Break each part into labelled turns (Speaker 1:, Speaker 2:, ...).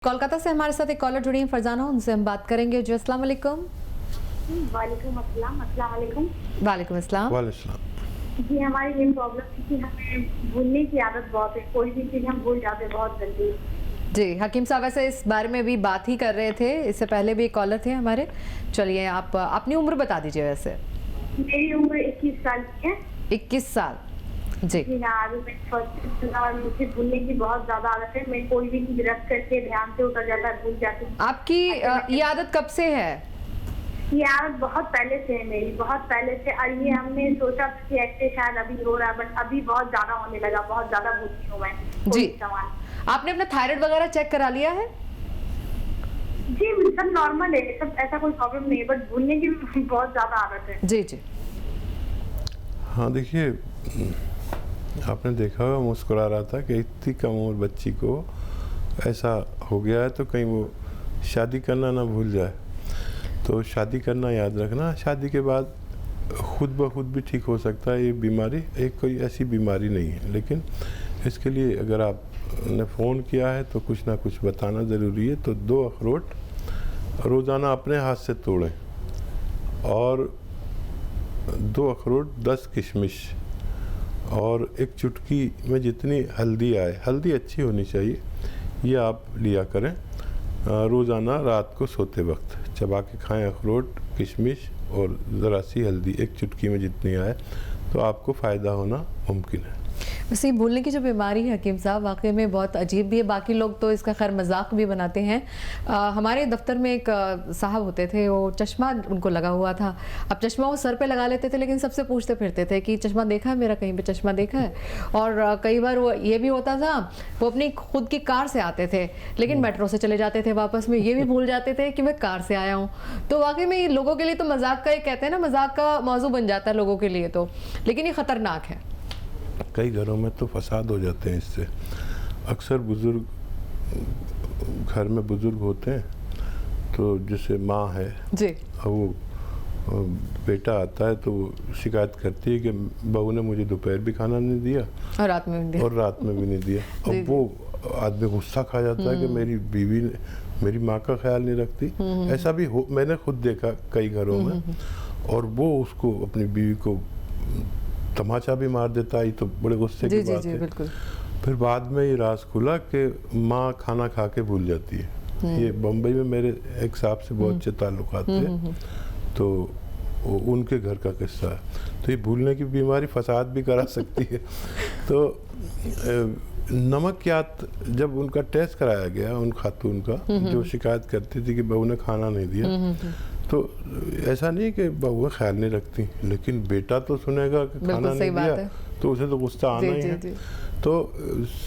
Speaker 1: कोलकाता से हमारे साथ एक कॉलर जुड़ी हैं फरजाना, उनसे हम बात करेंगे। जी अस्सलाम वालेकुम।
Speaker 2: वालेकुम अस्सलाम। अस्सलाम वालेकुम।
Speaker 1: वालेकुम अस्सलाम।
Speaker 2: वालेकुम। जी हमारी ये प्रॉब्लम थी कि हमें भूलने की आदत बहुत है, कोई भी चीज़ हम भूल जाते बहुत जल्दी।
Speaker 1: जी हकीम साहब वैसे इस बारे में भी बात ही कर रहे थे, इससे पहले भी एक कॉलर थे हमारे। चलिए आप अपनी उम्र बता दीजिए। वैसे
Speaker 2: मेरी उम्र 21 साल की है।
Speaker 1: 21 साल। जी
Speaker 2: हाँ, अभी मैं फर्स्ट और मुझे भूलने की बहुत ज्यादा आदत है। मैं कोई भी चीज रख करके ध्यान से उतर जाता है, भूल जाती हूँ।
Speaker 1: आपकी ये आदत कब से है?
Speaker 2: ये आदत बहुत पहले से है मेरी, बहुत पहले से। और ये हमने सोचा था कि ऐसे शायद अभी हो रहा है, बट अभी बहुत ज्यादा होने लगा, बहुत ज्यादा भूलती हूँ मैं
Speaker 1: जी।
Speaker 2: सामान।
Speaker 1: आपने अपना थायराइड वगैरह चेक करा लिया है?
Speaker 2: जी सब नॉर्मल है, सब ऐसा कोई प्रॉब्लम नहीं है, बट भूलने की बहुत ज्यादा आदत है।
Speaker 1: जी जी
Speaker 3: हाँ देखिए, आपने देखा होगा मुस्कुरा रहा था कि इतनी कम उम्र बच्ची को ऐसा हो गया है, तो कहीं वो शादी करना ना भूल जाए। तो शादी करना याद रखना, शादी के बाद खुद ब खुद भी ठीक हो सकता है। ये बीमारी एक कोई ऐसी बीमारी नहीं है, लेकिन इसके लिए अगर आपने फ़ोन किया है तो कुछ ना कुछ बताना ज़रूरी है। तो 2 अखरोट रोज़ाना अपने हाथ से तोड़ें, और 2 अखरोट 10 किशमिश और एक चुटकी में जितनी हल्दी आए, हल्दी अच्छी होनी चाहिए, ये आप लिया करें। रोज़ाना रात को सोते वक्त चबा के खाएं अखरोट, किशमिश और ज़रा सी हल्दी, एक चुटकी में जितनी आए, तो आपको फ़ायदा होना मुमकिन है।
Speaker 1: वैसे ये भूलने की जो बीमारी है हकीम साहब, वाकई में बहुत अजीब भी है। बाकी लोग तो इसका खैर मजाक भी बनाते हैं। हमारे दफ्तर में एक साहब होते थे, वो चश्मा उनको लगा हुआ था। अब चश्मा वो सर पे लगा लेते थे, लेकिन सबसे पूछते फिरते थे कि चश्मा देखा है मेरा, कहीं पे चश्मा देखा है। और कई बार वो ये भी होता था, वो अपनी खुद की कार से आते थे, लेकिन मेट्रो से चले जाते थे वापस में, ये भी भूल जाते थे कि मैं कार से आया हूँ। तो वाकई में ये लोगों के लिए तो मजाक का, ये कहते हैं ना, मजाक का मौजू बन जाता है लोगों के लिए तो, लेकिन ये ख़तरनाक है।
Speaker 3: कई घरों में तो फसाद हो जाते हैं इससे। अक्सर बुज़ुर्ग, घर में बुज़ुर्ग होते हैं, तो जैसे माँ है
Speaker 1: जी,
Speaker 3: वो बेटा आता है तो वो शिकायत करती है कि बहू ने मुझे दोपहर भी खाना नहीं दिया
Speaker 1: और रात में भी
Speaker 3: नहीं दिया। अब वो आदमी गुस्सा खा जाता है कि मेरी बीवी ने मेरी माँ का ख्याल नहीं रखती। ऐसा भी मैंने खुद देखा कई घरों में। और वो उसको, अपनी बीवी को तमाचा भी मार देता है। ये तो बड़े गुस्से की बात है।
Speaker 1: बिल्कुल।
Speaker 3: फिर बाद में ये राज खुला कि माँ खाना खा के भूल जाती है। ये बम्बई में मेरे एक साहब से बहुत अच्छे ताल्लुकात थे, तो उनके घर का किस्सा है। तो ये भूलने की बीमारी फसाद भी करा सकती है। तो नमकियात, जब उनका टेस्ट कराया गया उन खातून का जो शिकायत करती थी कि बहू ने खाना नहीं दिया, तो ऐसा नहीं कि बहू ख्याल नहीं रखती, लेकिन बेटा तो सुनेगा कि खाना नहीं दिया, तो उसे तो गुस्सा आना ही है। तो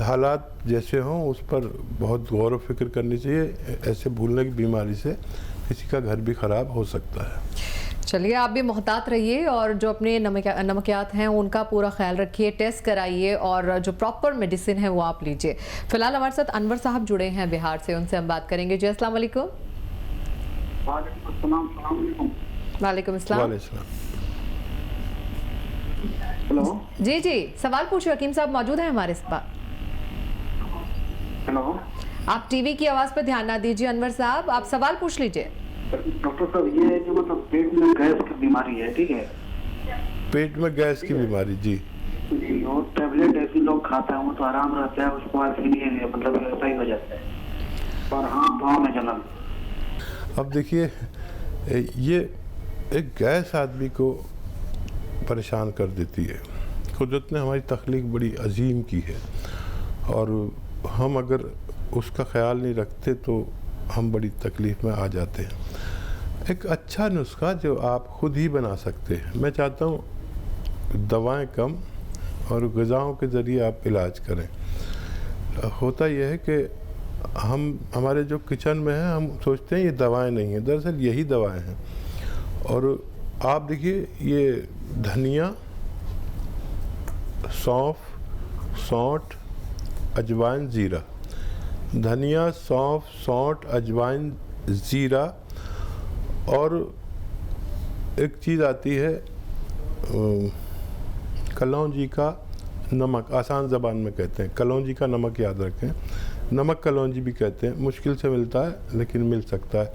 Speaker 3: हालात जैसे हों उस पर बहुत गौर व फिक्र करनी चाहिए। ऐसे भूलने की बीमारी से किसी का घर भी ख़राब हो सकता है।
Speaker 1: चलिए आप भी मोहतात रहिए, और जो अपने नमकियात हैं उनका पूरा ख्याल रखिए, टेस्ट कराइए, और जो प्रॉपर मेडिसिन है वो आप लीजिए। फिलहाल हमारे साथ अनवर साहब जुड़े हैं बिहार से, उनसे हम बात करेंगे। जी अस्सलाम वालेकुम। वालेकुम अस्सलाम।
Speaker 4: हेलो
Speaker 1: जी जी, सवाल पूछिए, हकीम साहब मौजूद हैं हमारे पास।
Speaker 4: हेलो,
Speaker 1: आप टीवी की आवाज़ पर ध्यान ना दीजिए अनवर साहब, आप सवाल पूछ लीजिए।
Speaker 4: डॉक्टर साहब, ये है जो मतलब पेट में गैस की बीमारी है, ठीक है?
Speaker 3: पेट में गैस की बीमारी, जी
Speaker 4: जी, और टेबलेट ऐसी लोग खाते हैं वो तो आराम रहता है, उसके बाद फिर ये मतलब ऐसा ही हो जाता है, और हाथ पाँव में जलन।
Speaker 3: अब देखिए, ये एक गैस आदमी को परेशान कर देती है। कुदरत ने हमारी तख्लीक बड़ी अजीम की है, और हम अगर उसका ख्याल नहीं रखते तो हम बड़ी तकलीफ़ में आ जाते हैं। एक अच्छा नुस्खा जो आप खुद ही बना सकते हैं, मैं चाहता हूँ दवाएं कम और ग़िज़ाओं के ज़रिए आप इलाज करें। होता यह है कि हमारे जो किचन में है, हम सोचते हैं ये दवाएं नहीं हैं, दरअसल यही दवाएं हैं। और आप देखिए, ये धनिया, सौंफ, सौंठ, अजवाइन, ज़ीरा, धनिया, सौंफ, सौंठ, अजवाइन, ज़ीरा, और एक चीज़ आती है कलौंजी का नमक, आसान ज़बान में कहते हैं कलौंजी का नमक, याद रखें। नमक कलौंजी भी कहते हैं, मुश्किल से मिलता है लेकिन मिल सकता है।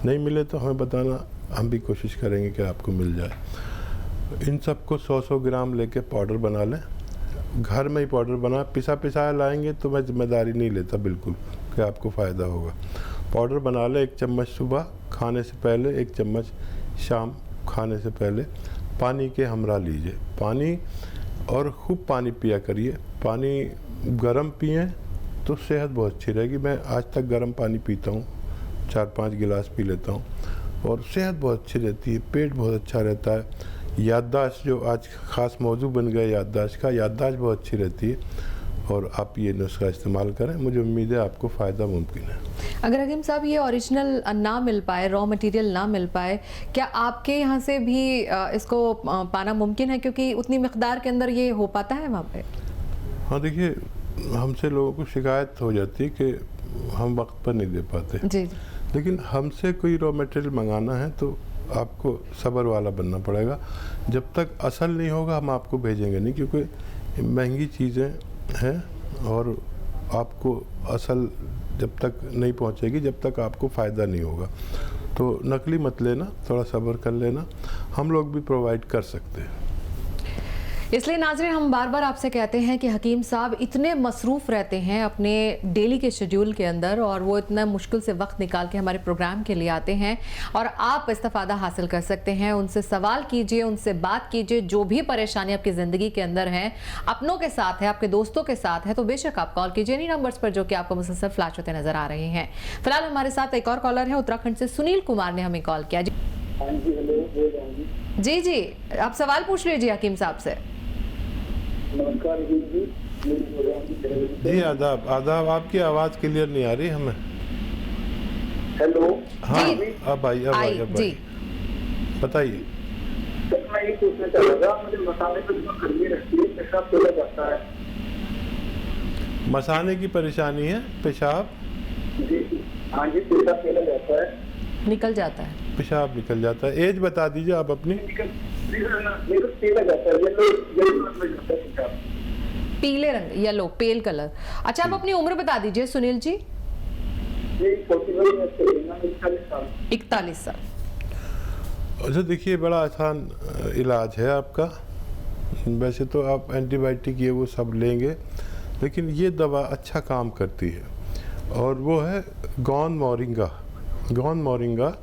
Speaker 3: नहीं मिले तो हमें बताना, हम भी कोशिश करेंगे कि आपको मिल जाए। इन सबको 100-100 ग्राम लेके पाउडर बना लें। घर में ही पाउडर बना, पिसाया लाएंगे तो मैं जिम्मेदारी नहीं लेता बिल्कुल कि आपको फ़ायदा होगा। पाउडर बना लें, 1 चम्मच सुबह खाने से पहले, 1 चम्मच शाम खाने से पहले। पानी के हमरा लीजिए पानी, और खूब पानी पिया करिए। पानी गर्म पिएं तो सेहत बहुत अच्छी रहेगी। मैं आज तक गर्म पानी पीता हूँ, 4-5 गिलास पी लेता हूँ और सेहत बहुत अच्छी रहती है, पेट बहुत अच्छा रहता है। याददाश्त, जो आज ख़ास मौजू बन गया याददाश्त का, याददाश्त बहुत अच्छी रहती है। और आप ये नुस्खा इस्तेमाल करें, मुझे उम्मीद है आपको फ़ायदा मुमकिन है।
Speaker 1: अगर हकीम साहब ये ओरिजिनल ना मिल पाए, रॉ मटेरियल ना मिल पाए, क्या आपके यहाँ से भी इसको पाना मुमकिन है, क्योंकि उतनी मिकदार के अंदर ये हो पाता है वहाँ पे?
Speaker 3: हाँ देखिए, हमसे लोगों को शिकायत हो जाती है कि हम वक्त पर नहीं दे पाते
Speaker 1: जी।
Speaker 3: लेकिन हमसे कोई रॉ मटेरियल मंगाना है तो आपको सब्र वाला बनना पड़ेगा। जब तक असल नहीं होगा हम आपको भेजेंगे नहीं, क्योंकि महंगी चीज़ें हैं और आपको असल जब तक नहीं पहुंचेगी, जब तक आपको फ़ायदा नहीं होगा। तो नकली मत लेना, थोड़ा सब्र कर लेना, हम लोग भी प्रोवाइड कर सकते हैं।
Speaker 1: इसलिए नाज़रीन, हम बार बार आपसे कहते हैं कि हकीम साहब इतने मसरूफ़ रहते हैं अपने डेली के शेड्यूल के अंदर, और वो इतना मुश्किल से वक्त निकाल के हमारे प्रोग्राम के लिए आते हैं, और आप इस्तिफ़ादा हासिल कर सकते हैं। उनसे सवाल कीजिए, उनसे बात कीजिए, जो भी परेशानी आपकी ज़िंदगी के अंदर है, अपनों के साथ है, आपके दोस्तों के साथ है, तो बेशक आप कॉल कीजिए इन्हीं नंबर्स पर जो कि आपको मुसलसल फ्लैश होते नज़र आ रहे हैं। फिलहाल हमारे साथ एक और कॉलर है, उत्तराखंड से सुनील कुमार ने हमें कॉल किया। जी जी, आप सवाल पूछ लीजिए हकीम साहब से।
Speaker 4: नमस्कार
Speaker 3: जी, आदाब आदाब। आपकी आवाज़ क्लियर नहीं आ रही हमें।
Speaker 4: हेलो।
Speaker 3: हाँ,
Speaker 1: जी।
Speaker 3: अब आई
Speaker 1: जी।
Speaker 3: बताइए।
Speaker 4: तो मैं ये पूछना चाह रहा था, मुझे मसाले पे जो गर्मी रहती है, पेशाब चला जाता है।
Speaker 3: मसाने की परेशानी है, पेशाब?
Speaker 4: जी हाँ जी, पेशाब चला जाता है,
Speaker 1: निकल जाता है,
Speaker 3: पेशाब निकल जाता है। एज बता दीजिए आप अपनी।
Speaker 4: चला जाता है, येलो में जाता है पेशाब।
Speaker 1: पीले रंग, येलो, पेल कलर। अच्छा, आप अपनी उम्र बता दीजिए सुनील जी।
Speaker 4: ये 41 साल।
Speaker 1: 41 साल।
Speaker 3: अच्छा देखिए, बड़ा आसान इलाज है आपका। वैसे तो आप एंटीबायोटिक ये वो सब लेंगे, लेकिन ये दवा अच्छा काम करती है, और वो है गौन मोरिंगा। गौन मोरिंगा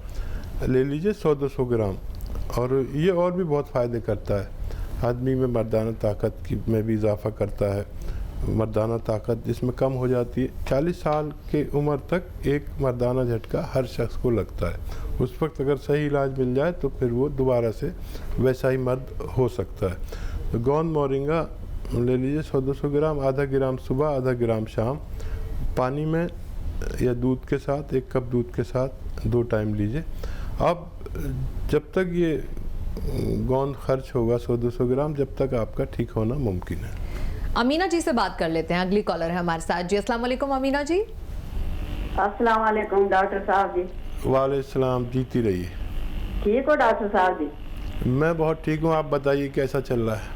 Speaker 3: ले लीजिए 100-200 ग्राम, और ये और भी बहुत फ़ायदे करता है। आदमी में मर्दाना ताकत की में भी इजाफ़ा करता है। मर्दाना ताकत जिसमें कम हो जाती है, 40 साल के उम्र तक एक मर्दाना झटका हर शख्स को लगता है। उस वक्त अगर सही इलाज मिल जाए तो फिर वो दोबारा से वैसा ही मर्द हो सकता है। तो गौन मोरिंगा ले लीजिए 100-200 ग्राम, आधा ग्राम सुबह, आधा ग्राम शाम, पानी में या दूध के साथ, 1 कप दूध के साथ 2 टाइम लीजिए। अब जब तक ये गौन खर्च होगा 100-200 ग्राम, जब तक आपका ठीक होना मुमकिन है।
Speaker 1: अमीना जी से बात कर लेते हैं, अगली कॉलर है हमारे साथ। जी अस्सलाम वालेकुम अमीना जी।
Speaker 5: अस्सलाम वालेकुम डॉक्टर साहब जी।
Speaker 3: वालेकुम, जीती रहिए।
Speaker 5: ठीक हो डॉक्टर साहब जी?
Speaker 3: मैं बहुत ठीक हूँ, आप बताइए कैसा चल रहा है?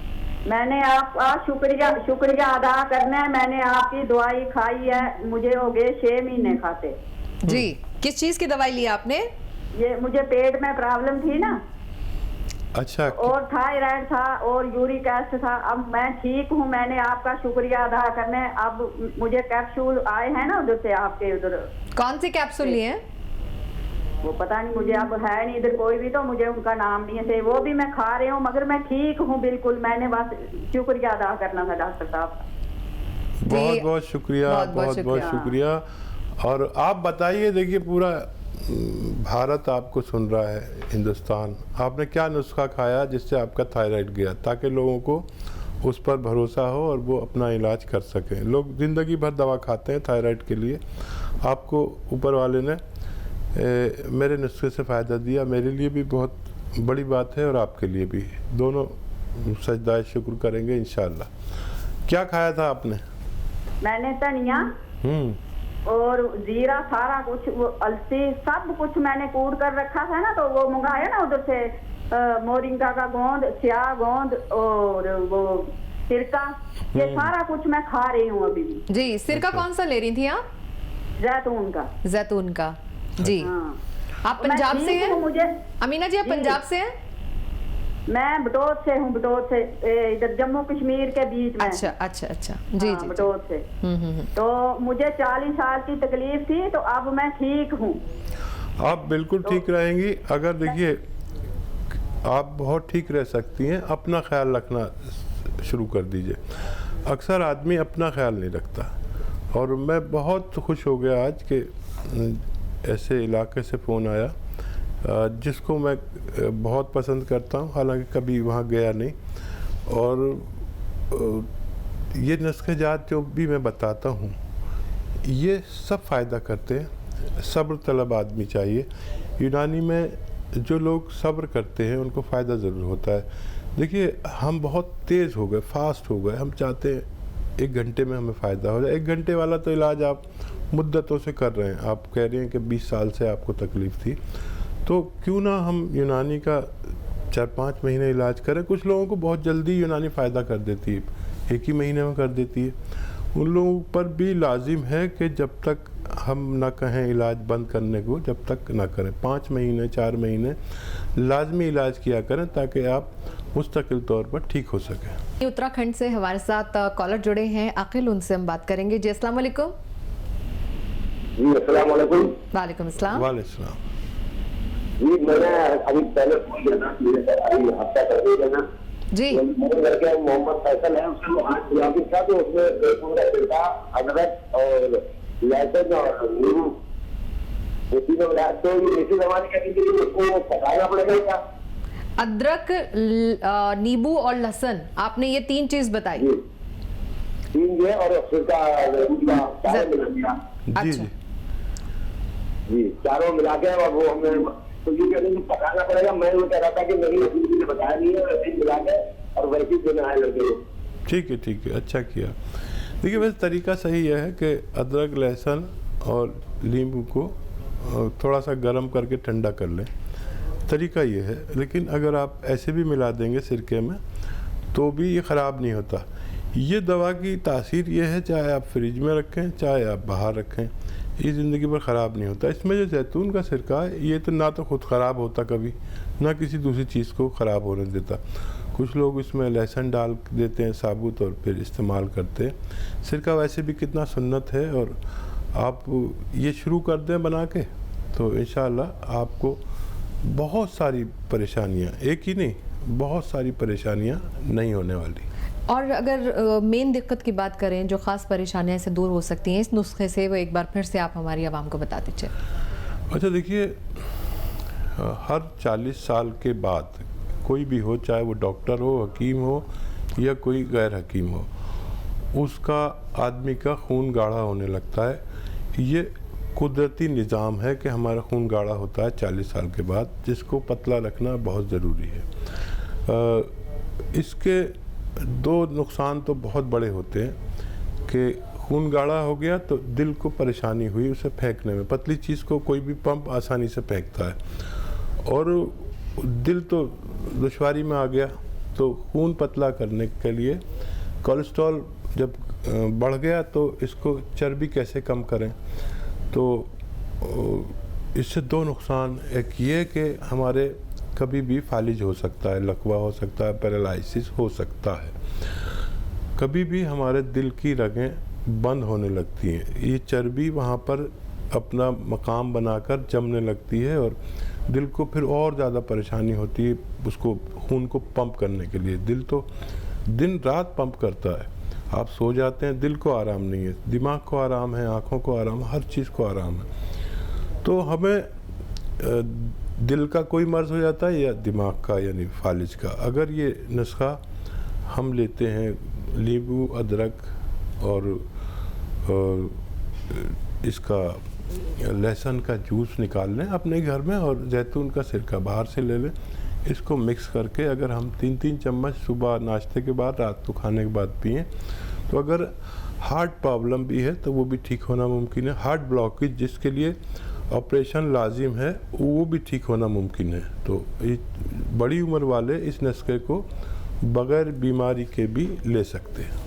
Speaker 5: मैंने आपका शुक्रिया अदा करना है। मैंने आपकी दवाई खाई है, मुझे हो गए 6 महीने खाते।
Speaker 1: जी, किस चीज़ की दवाई ली आपने?
Speaker 5: ये मुझे पेट में प्रॉब्लम थी ना,
Speaker 3: अच्छा,
Speaker 5: और थायराइड था और यूरिक एसिड था। अब मैं ठीक हूँ, मैंने आपका शुक्रिया अदा करना है। अब मुझे कैप्सूल आए हैं ना उधर से, आपके उधर।
Speaker 1: कौन सी कैप्सूल लिए हैं?
Speaker 5: वो पता नहीं, मुझे अब है नहीं इधर कोई भी, तो मुझे उनका नाम नहीं है। वो भी मैं खा रही हूँ, मगर मैं ठीक हूँ बिल्कुल। मैंने बस शुक्रिया अदा करना था डॉक्टर साहब।
Speaker 3: बहुत बहुत शुक्रिया, बहुत बहुत शुक्रिया। और आप बताइए, देखिए पूरा भारत आपको सुन रहा है, हिंदुस्तान। आपने क्या नुस्खा खाया जिससे आपका थायराइड गया, ताकि लोगों को उस पर भरोसा हो और वो अपना इलाज कर सकें। लोग ज़िंदगी भर दवा खाते हैं थायराइड के लिए। आपको ऊपर वाले ने मेरे नुस्खे से फ़ायदा दिया, मेरे लिए भी बहुत बड़ी बात है और आपके लिए भी। दोनों सजदाए शुक्र करेंगे इंशाअल्लाह। क्या खाया था आपने?
Speaker 5: मैंने धनिया और जीरा, सारा कुछ, वो अलसी, सब कुछ मैंने कूट कर रखा था ना, तो वो मंगाया ना उधर से मोरिंगा का गोंद, स्याह गोंद और वो सिरका, ये सारा कुछ मैं खा रही हूँ अभी भी।
Speaker 1: जी, सिरका कौन सा ले रही थी आप?
Speaker 5: जैतून का।
Speaker 1: जैतून का, जी।
Speaker 5: हाँ।
Speaker 1: आप
Speaker 5: मैं
Speaker 1: पंजाब से
Speaker 5: ठीक
Speaker 1: हैं?
Speaker 5: हूँ, मुझे
Speaker 1: अमीना जी, आप
Speaker 5: जी।
Speaker 1: पंजाब से हैं?
Speaker 5: मैं बटोत से हूँ, बटोत से, इधर जम्मू कश्मीर के बीच में।
Speaker 1: अच्छा अच्छा अच्छा, जी
Speaker 5: हाँ,
Speaker 1: जी।
Speaker 5: बटोत से। तो मुझे 40 साल की तकलीफ थी, तो अब मैं ठीक हूँ।
Speaker 3: आप बिल्कुल ठीक रहेंगी। अगर देखिए, आप बहुत ठीक रह सकती हैं। अपना ख्याल रखना शुरू कर दीजिए। अक्सर आदमी अपना ख्याल नहीं रखता, और मैं बहुत खुश हो गया आज कि ऐसे इलाके से फ़ोन आया जिसको मैं बहुत पसंद करता हूँ, हालांकि कभी वहाँ गया नहीं। और ये नुस्खे जात जो भी मैं बताता हूँ, ये सब फ़ायदा करते हैं। सब्र तलब आदमी चाहिए। यूनानी में जो लोग सब्र करते हैं उनको फ़ायदा ज़रूर होता है। देखिए, हम बहुत तेज़ हो गए, फास्ट हो गए। हम चाहते हैं 1 घंटे में हमें फ़ायदा हो जाए। 1 घंटे वाला तो इलाज आप मुद्दतों से कर रहे हैं। आप कह रहे हैं कि 20 साल से आपको तकलीफ़ थी, तो क्यों ना हम यूनानी का 4-5 महीने इलाज करें। कुछ लोगों को बहुत जल्दी यूनानी फ़ायदा कर देती है, 1 ही महीने में कर देती है। उन लोगों पर भी लाजिम है कि जब तक हम ना कहें इलाज बंद करने को, जब तक ना करें। 5 महीने 4 महीने लाजमी इलाज किया करें, ताकि आप मुस्तकिल तौर पर ठीक हो सकें।
Speaker 1: उत्तराखंड से हमारे साथ कॉलर जुड़े हैं आकिल, उनसे हम बात करेंगे। जी, अस्सलाम वालेकुम।
Speaker 6: जी, अस्सलाम वालेकुम।
Speaker 1: वालेकुम अस्सलाम।
Speaker 3: वालेकुम सलाम।
Speaker 6: जी, मैंने अभी पहले फोन किया था, अभी हफ्ता कर दिया ना
Speaker 1: जी।
Speaker 6: तो मेरे लड़के मोहम्मद फैसल है, उससे वो आज गुलाबी था, तो उसमें पूरा छिड़का अदरक और लहसुन और नींबू, वो तीनों मिला। तो ये ऐसी दवा करने के लिए उसको पकाना पड़ेगा क्या?
Speaker 1: अदरक, नींबू और लहसुन, आपने ये 3 चीज़ बताई।
Speaker 6: जी, 3 जो है, और छिड़का चारों मिला दिया।
Speaker 3: जी
Speaker 1: अच्छा।
Speaker 3: जी
Speaker 6: जी, चारों मिला के, और वो हमें तो ये कहने को पकाना पड़ेगा। मैं वो कह रहा था कि नहीं, अभी मुझे बताया नहीं है, वैसे ही मिला के और वैसे ही देना है लड़के को।
Speaker 3: ठीक है, ठीक है, अच्छा किया। देखिए, वैसे तरीका सही यह है कि अदरक, लहसुन और नींबू को थोड़ा सा गर्म करके ठंडा कर लें। तरीका ये है। लेकिन अगर आप ऐसे भी मिला देंगे सिरके में, तो भी ये ख़राब नहीं होता। ये दवा की तासीर ये है, चाहे आप फ्रिज में रखें चाहे आप बाहर रखें, ये ज़िंदगी पर ख़राब नहीं होता। इसमें जो जैतून का सिरका है, ये तो ना तो ख़ुद ख़राब होता कभी, ना किसी दूसरी चीज़ को ख़राब होने देता। कुछ लोग इसमें लहसुन डाल देते हैं साबुत और फिर इस्तेमाल करते हैं। सिरका वैसे भी कितना सुन्नत है, और आप ये शुरू कर दें बना के, तो इंशाअल्लाह आपको बहुत सारी परेशानियाँ, एक ही नहीं, बहुत सारी परेशानियाँ नहीं होने वाली।
Speaker 1: और अगर मेन दिक्कत की बात करें, जो ख़ास परेशानियां इससे दूर हो सकती हैं इस नुस्खे से, वो एक बार फिर से आप हमारी आवाम को बता दीजिए।
Speaker 3: अच्छा, देखिए, हर 40 साल के बाद कोई भी हो, चाहे वो डॉक्टर हो, हकीम हो या कोई गैर हकीम हो, उसका आदमी का खून गाढ़ा होने लगता है। ये कुदरती निज़ाम है कि हमारा खून गाढ़ा होता है 40 साल के बाद, जिसको पतला रखना बहुत ज़रूरी है। इसके 2 नुकसान तो बहुत बड़े होते हैं कि खून गाढ़ा हो गया तो दिल को परेशानी हुई उसे फेंकने में। पतली चीज़ को कोई भी पंप आसानी से फेंकता है, और दिल तो दुश्वारी में आ गया। तो खून पतला करने के लिए कोलेस्ट्रॉल जब बढ़ गया, तो इसको चर्बी कैसे कम करें। तो इससे 2 नुकसान, एक ये कि हमारे कभी भी फालिज हो सकता है, लकवा हो सकता है, पैरालिसिस हो सकता है। कभी भी हमारे दिल की रगें बंद होने लगती हैं। ये चर्बी वहाँ पर अपना मकाम बनाकर जमने लगती है, और दिल को फिर और ज़्यादा परेशानी होती है उसको खून को पंप करने के लिए। दिल तो दिन रात पंप करता है। आप सो जाते हैं, दिल को आराम नहीं है, दिमाग को आराम है, आँखों को आराम, हर चीज़ को आराम है। तो हमें दिल का कोई मर्ज़ हो जाता है या दिमाग का, यानी फालिज का। अगर ये नुस्खा हम लेते हैं, नींबू, अदरक और इसका लहसुन का जूस निकाल लें अपने घर में, और जैतून का सिरका बाहर से ले लें, इसको मिक्स करके अगर हम 3-3 चम्मच सुबह नाश्ते के बाद, रात को खाने के बाद पिएं, तो अगर हार्ट प्रॉब्लम भी है तो वो भी ठीक होना मुमकिन है। हार्ट ब्लॉकेज जिसके लिए ऑपरेशन लाजिम है, वो भी ठीक होना मुमकिन है। तो बड़ी उम्र वाले इस नुस्खे को बग़ैर बीमारी के भी ले सकते हैं।